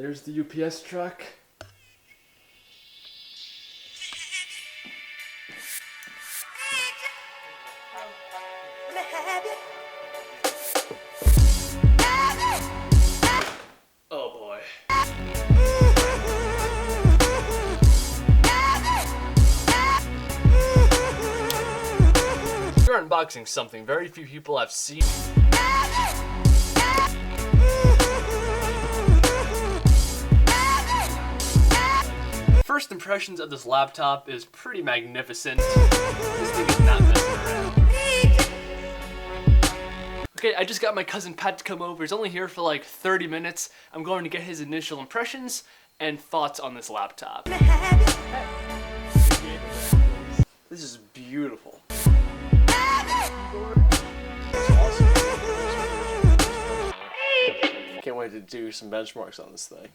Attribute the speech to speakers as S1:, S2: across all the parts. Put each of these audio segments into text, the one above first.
S1: There's the UPS truck. Oh boy. You're unboxing something very few people have seen. First impressions of this laptop is pretty magnificent. This thing is not messing around. Okay, I just got my cousin Pat to come over. He's only here for like 30 minutes. I'm going to get his initial impressions and thoughts on this laptop. This is beautiful. Can't wait to do some benchmarks on this thing.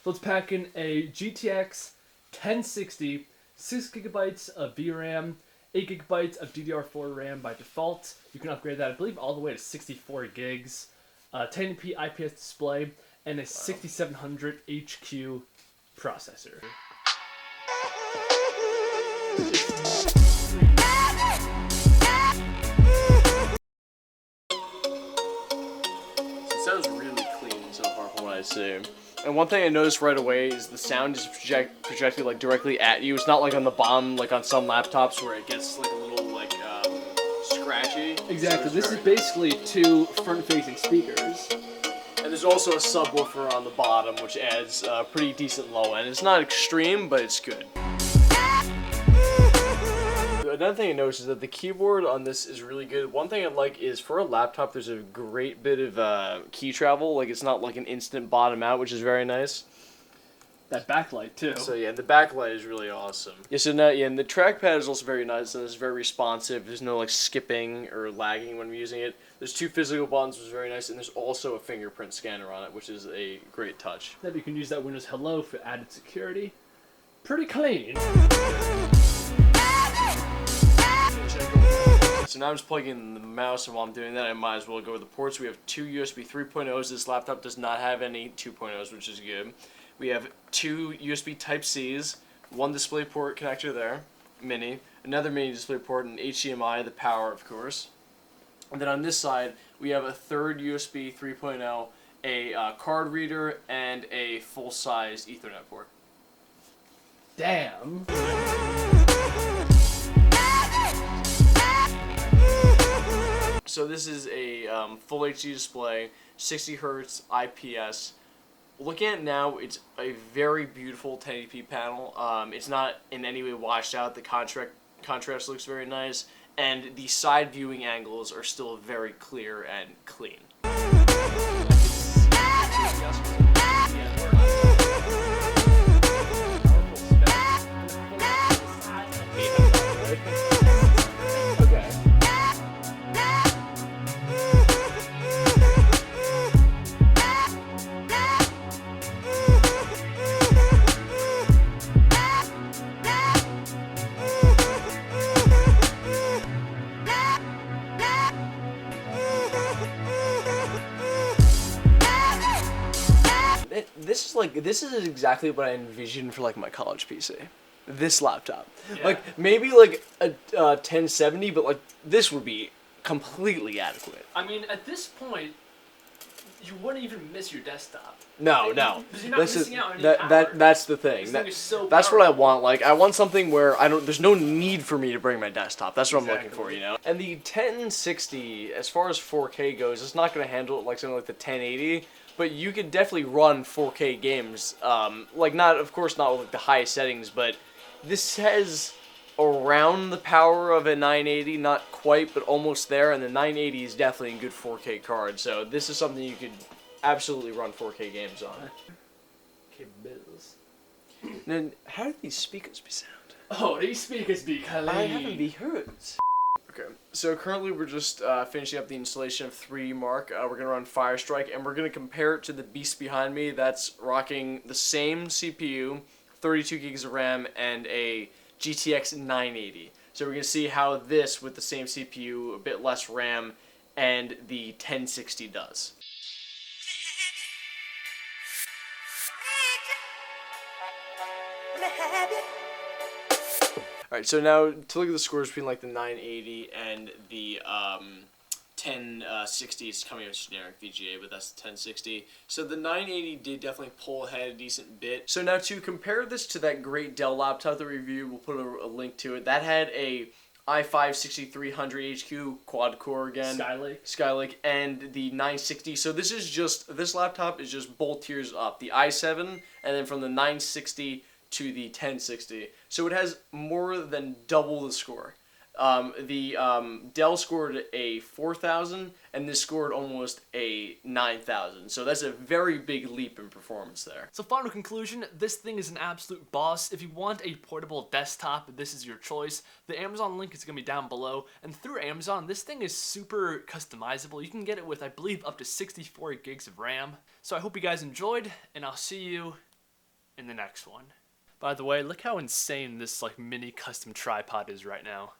S1: So let's pack in a GTX 1060, 6GB of VRAM, 8GB of DDR4 RAM by default. You can upgrade that, I believe, all the way to 64 gigs. 1080p IPS display, and a 6700 HQ processor. It sounds really clean so far from what I see. And one thing I noticed right away is the sound is projected like directly at you. It's not like on the bottom, like on some laptops where it gets like a little like scratchy. Exactly. So this is basically two front-facing speakers. And there's also a subwoofer on the bottom, which adds a pretty decent low end. It's not extreme, but it's good. Another thing I noticed is that the keyboard on this is really good. One thing I like is for a laptop, there's a great bit of key travel. Like it's not like an instant bottom out, which is very nice. That backlight too. So yeah, the backlight is really awesome. Yeah, so now and the trackpad is also very nice and it's very responsive. There's no like skipping or lagging when I'm using it. There's two physical buttons, which is very nice, and there's also a fingerprint scanner on it, which is a great touch. Then you can use that Windows Hello for added security. Pretty clean. So now I'm just plugging in the mouse, and while I'm doing that, I might as well go with the ports. We have two USB 3.0s. This laptop does not have any 2.0s, which is good. We have two USB Type-Cs, one DisplayPort connector there, mini, another mini DisplayPort, and HDMI, the power, of course. And then on this side, we have a third USB 3.0, a card reader, and a full-size Ethernet port. Damn. So this is a full HD display, 60 Hz IPS. Looking at it now, it's a very beautiful 1080p panel. It's not in any way washed out. The contrast looks very nice, and the side viewing angles are still very clear and clean. This is exactly what I envisioned for like my college PC. This laptop. Yeah. Like maybe like a 1070, but like this would be completely adequate. I mean, at this point, you wouldn't even miss your desktop. No. Because you're not missing out on any power. That's the thing. This thing is so that's powerful. What I want. Like I want something where there's no need for me to bring my desktop. That's what I'm looking for, you know. And the 1060, as far as 4K goes, it's not going to handle it like something like the 1080. But you could definitely run 4K games, like of course not with like the highest settings, but this has around the power of a 980, not quite, but almost there, and the 980 is definitely a good 4K card, so this is something you could absolutely run 4K games on. Okay, Bills. Then, how do these speakers be sound? Oh, these speakers be clean. I haven't be heard. Okay, so currently we're just finishing up the installation of 3D Mark. We're going to run Firestrike, and we're going to compare it to the beast behind me that's rocking the same CPU, 32 gigs of RAM, and a GTX 980. So we're going to see how this, with the same CPU, a bit less RAM, and the 1060 does. Alright, so now to look at the scores between like the 980 and the 1060 is coming out generic VGA, but that's the 1060. So the 980 did definitely pull ahead a decent bit. So now to compare this to that great Dell laptop that we reviewed, we'll put a link to it. That had a i5-6300 HQ quad core again. Skylake, and the 960. So this laptop is just both tiers up. The i7, and then from the 960 to the 1060. So it has more than double the score. Dell scored a 4,000, and this scored almost a 9,000. So that's a very big leap in performance there.
S2: So final conclusion, this thing is an absolute boss. If you want a portable desktop, this is your choice. The Amazon link is going to be down below, and through Amazon, this thing is super customizable. You can get it with, I believe, up to 64 gigs of RAM. So I hope you guys enjoyed, and I'll see you in the next one. By the way, look how insane this like mini custom tripod is right now.